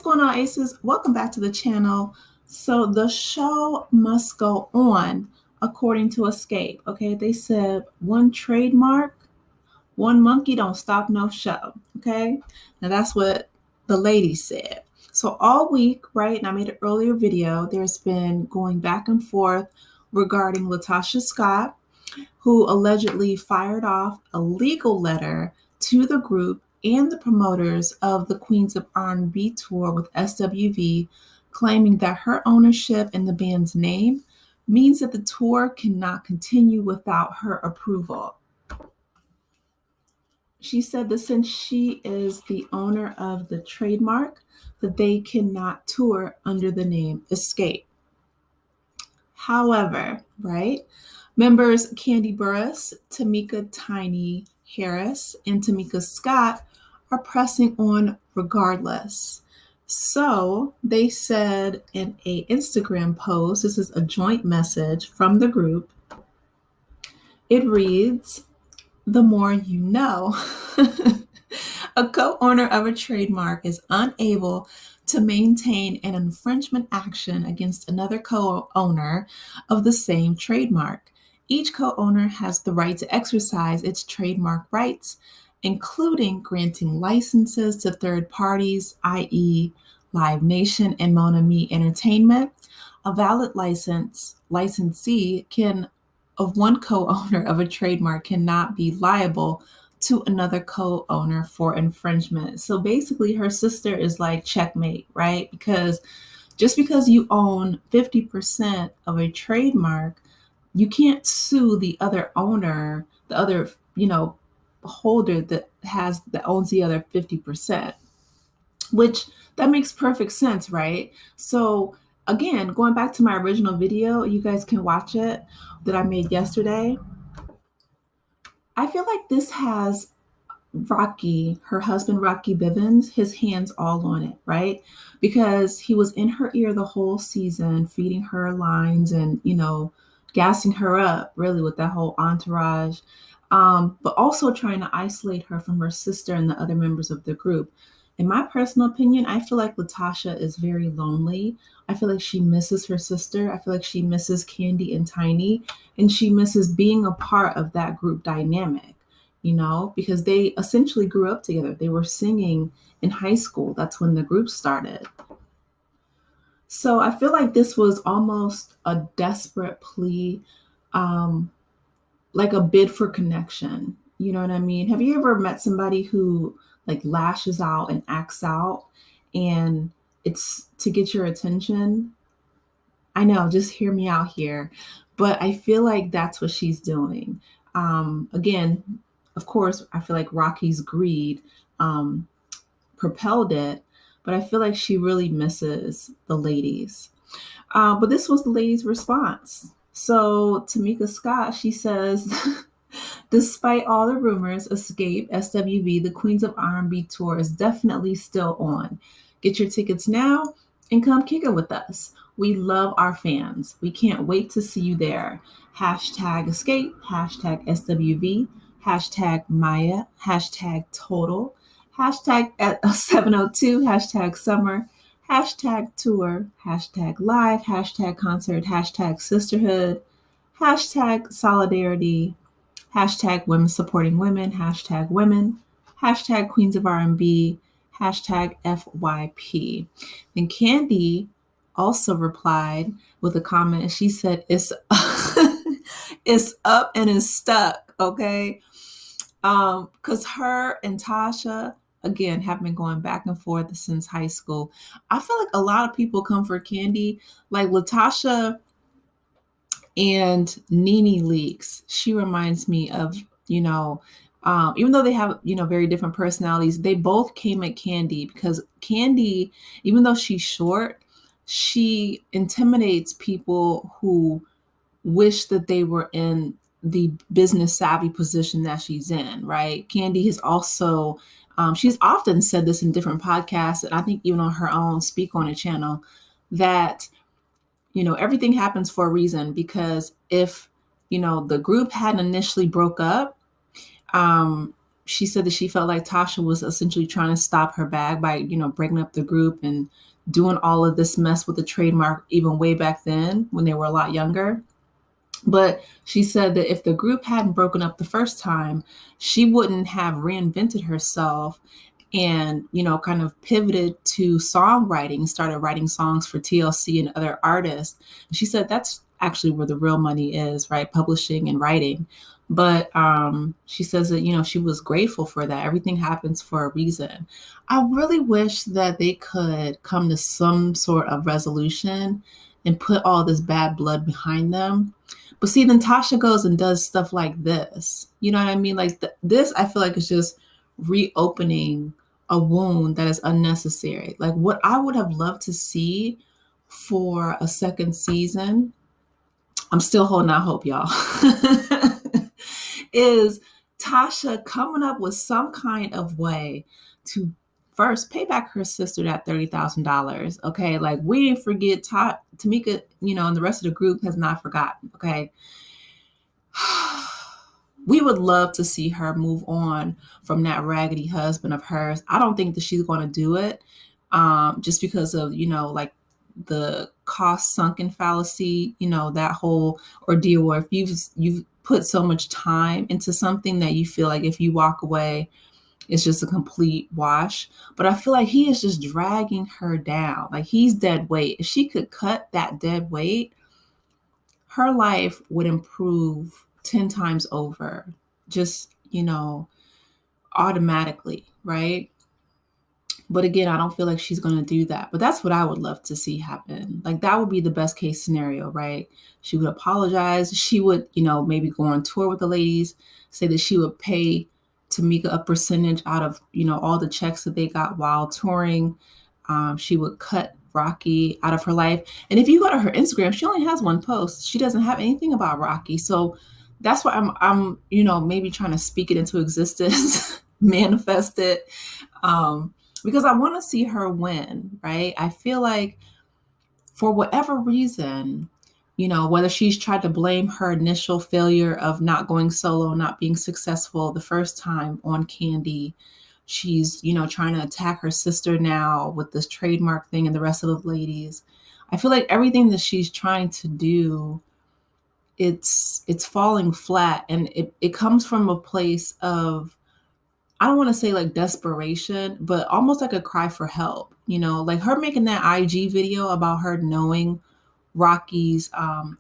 going on, Aces? Welcome back to the channel. So the show must go on according to Xscape. Okay, they said one trademark, one monkey don't stop no show. Okay, now that's what the lady said. So all week, right, and I made an earlier video, there's been going back and forth regarding LaTocha Scott, who allegedly fired off a legal letter to the group and the promoters of the Queens of R&B tour with SWV, claiming that her ownership in the band's name means that the tour cannot continue without her approval. She said that since she is the owner of the trademark, that they cannot tour under the name Xscape. However, right, members Kandi Burruss, Tamika Tiny Harris, and Tamika Scott are pressing on regardless. So they said in a Instagram post, this is a joint message from the group. It reads, "The more you know." A co-owner of a trademark is unable to maintain an infringement action against another co-owner of the same trademark. Each co-owner has the right to exercise its trademark rights, including granting licenses to third parties, i.e. Live Nation and Mon Ami Entertainment. A valid licensee of one co-owner of a trademark cannot be liable to another co-owner for infringement. So basically her sister is like checkmate, right? Because just because you own 50% of a trademark, you can't sue the other owner, the other, holder that owns the other 50%, which that makes perfect sense, right? So again, going back to my original video, you guys can watch it, that I made yesterday. I feel like this has Rocky, her husband, Rocky Bivens, his hands all on it, right? Because he was in her ear the whole season, feeding her lines and, gassing her up really with that whole entourage, but also trying to isolate her from her sister and the other members of the group. In my personal opinion, I feel like LaTocha is very lonely. I feel like she misses her sister. I feel like she misses Kandi and Tiny, and she misses being a part of that group dynamic, because they essentially grew up together. They were singing in high school. That's when the group started. So I feel like this was almost a desperate plea, like a bid for connection. You know what I mean? Have you ever met somebody who like lashes out and acts out and it's to get your attention? I know, just hear me out here. But I feel like that's what she's doing. Again, of course, I feel like Rocky's greed propelled it, but I feel like she really misses the ladies. But this was the ladies' response. So Tamika Scott, she says, despite all the rumors, Xscape, SWV, the Queens of R&B tour is definitely still on. Get your tickets now and come kick it with us. We love our fans. We can't wait to see you there. Hashtag Xscape, hashtag SWV, hashtag Maya, hashtag Total, hashtag at 702, hashtag Summer, hashtag Tour, hashtag Live, hashtag Concert, hashtag Sisterhood, hashtag Solidarity, hashtag Women Supporting Women, hashtag Women, hashtag Queens of R&B, hashtag FYP. Then Kandi also replied with a comment. She said, it's up and it's stuck, okay? Because her and Tasha, again, have been going back and forth since high school. I feel like a lot of people come for Kandi, like LaTocha and Nene Leakes. She reminds me of, even though they have, very different personalities, they both came at Kandi because Kandi, even though she's short, she intimidates people who wish that they were in the business savvy position that she's in, right? Kandi has also, she's often said this in different podcasts, and I think even on her own Speak On It channel, that, everything happens for a reason, because if, the group hadn't initially broke up, she said that she felt like Tasha was essentially trying to stop her bag by, breaking up the group and doing all of this mess with the trademark even way back then when they were a lot younger. But she said that if the group hadn't broken up the first time, she wouldn't have reinvented herself and, kind of pivoted to songwriting, started writing songs for TLC and other artists. And she said that's actually where the real money is, right? Publishing and writing. But she says that, she was grateful for that. Everything happens for a reason. I really wish that they could come to some sort of resolution and put all this bad blood behind them. But see, then Tasha goes and does stuff like this. You know what I mean? Like this, I feel like it's just reopening a wound that is unnecessary. Like what I would have loved to see for a second season, I'm still holding out hope, y'all, is Tasha coming up with some kind of way to first pay back her sister that $30,000. Okay. Like we didn't forget Tamika, and the rest of the group has not forgotten. Okay. We would love to see her move on from that raggedy husband of hers. I don't think that she's going to do it just because of, like the cost sunken fallacy, that whole ordeal where if you've put so much time into something that you feel like if you walk away, it's just a complete wash. But I feel like he is just dragging her down. Like he's dead weight. If she could cut that dead weight, her life would improve 10 times over, just, automatically, right? But again, I don't feel like she's going to do that. But that's what I would love to see happen. Like that would be the best case scenario, right? She would apologize. She would, maybe go on tour with the ladies, say that she would pay Tamika a percentage out of, all the checks that they got while touring. She would cut Rocky out of her life. And if you go to her Instagram, she only has one post. She doesn't have anything about Rocky. So that's why I'm maybe trying to speak it into existence, manifest it. Because I want to see her win, right? I feel like for whatever reason, whether she's tried to blame her initial failure of not going solo, not being successful the first time on Kandi, she's, trying to attack her sister now with this trademark thing and the rest of the ladies. I feel like everything that she's trying to do, it's falling flat. And it comes from a place of, I don't want to say like desperation, but almost like a cry for help, like her making that IG video about her knowing Rocky's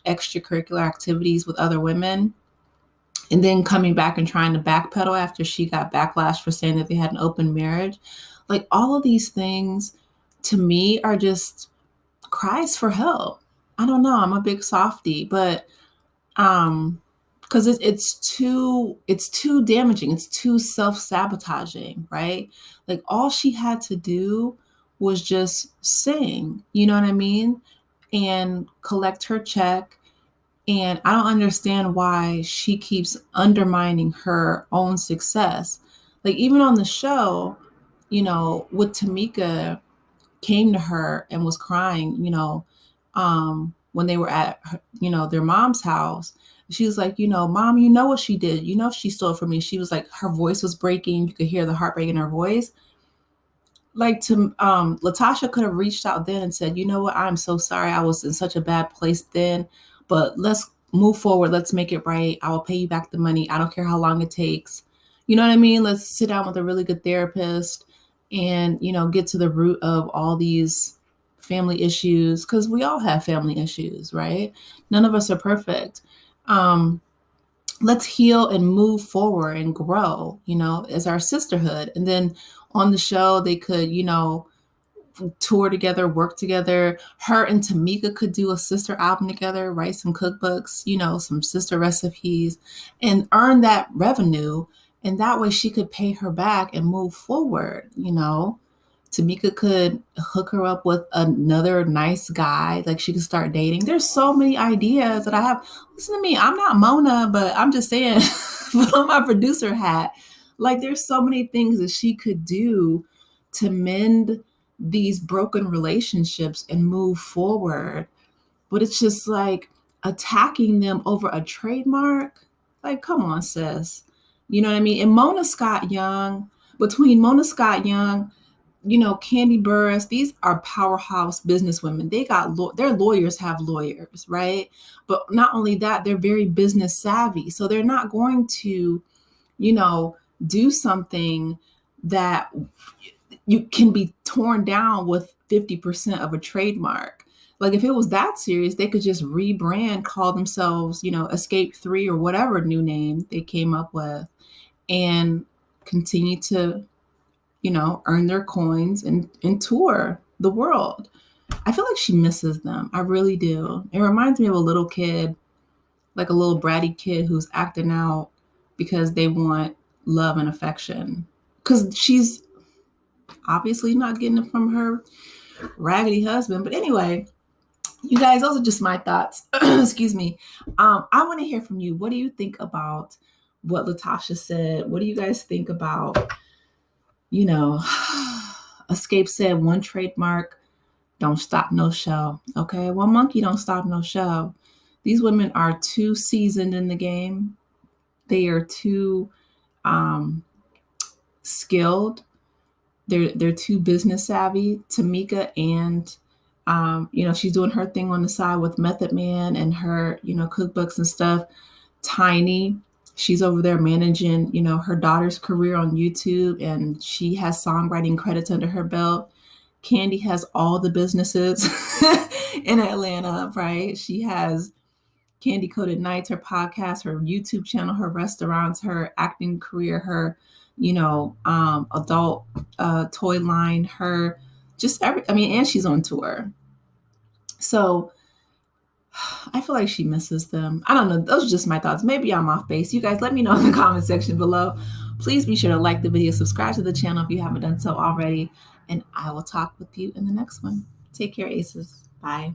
extracurricular activities with other women and then coming back and trying to backpedal after she got backlash for saying that they had an open marriage. Like all of these things to me are just cries for help. I don't know. I'm a big softie, but because it's too damaging, it's too self-sabotaging, right? Like all she had to do was just sing, you know what I mean, and collect her check. And I don't understand why she keeps undermining her own success. Like even on the show, with Tamika came to her and was crying, when they were at, their mom's house. She was like, Mom, you know what she did. She stole from me. She was like, her voice was breaking. You could hear the heartbreak in her voice. Like LaTocha could have reached out then and said, you know what, I'm so sorry. I was in such a bad place then, but let's move forward. Let's make it right. I will pay you back the money. I don't care how long it takes. You know what I mean? Let's sit down with a really good therapist and, get to the root of all these family issues, because we all have family issues, right? None of us are perfect. Let's heal and move forward and grow, as our sisterhood. And then on the show, they could, tour together, work together. Her and Tamika could do a sister album together, write some cookbooks, some sister recipes, and earn that revenue. And that way she could pay her back and move forward, Tamika could hook her up with another nice guy. Like she could start dating. There's so many ideas that I have. Listen to me. I'm not Mona, but I'm just saying, put on my producer hat. Like there's so many things that she could do to mend these broken relationships and move forward. But it's just like attacking them over a trademark. Like, come on, sis. You know what I mean? And Mona Scott Young, between Mona Scott Young, Kandi Burruss, these are powerhouse businesswomen. They got their lawyers have lawyers, right? But not only that, they're very business savvy. So they're not going to, do something that you can be torn down with 50% of a trademark. Like if it was that serious, they could just rebrand, call themselves, Escape 3 or whatever new name they came up with, and continue to, earn their coins and tour the world. I feel like she misses them. I really do. It reminds me of a little kid, like a little bratty kid who's acting out because they want love and affection. Because she's obviously not getting it from her raggedy husband. But anyway, you guys, those are just my thoughts. Excuse me. I want to hear from you. What do you think about what LaTocha said? What do you guys think about, Xscape said one trademark don't stop no show. Okay, one monkey don't stop no show. These women are too seasoned in the game. They are too skilled. They're too business savvy. Tamika and she's doing her thing on the side with Method Man and her cookbooks and stuff. Tiny, she's over there managing her daughter's career on YouTube, and she has songwriting credits under her belt. Kandi has all the businesses in Atlanta, right? She has Candy Coated Nights, her podcast, her YouTube channel, her restaurants, her acting career, her, adult toy line, her just and she's on tour. So I feel like she misses them. I don't know. Those are just my thoughts. Maybe I'm off base. You guys let me know in the comment section below. Please be sure to like the video, subscribe to the channel if you haven't done so already, and I will talk with you in the next one. Take care, aces. Bye.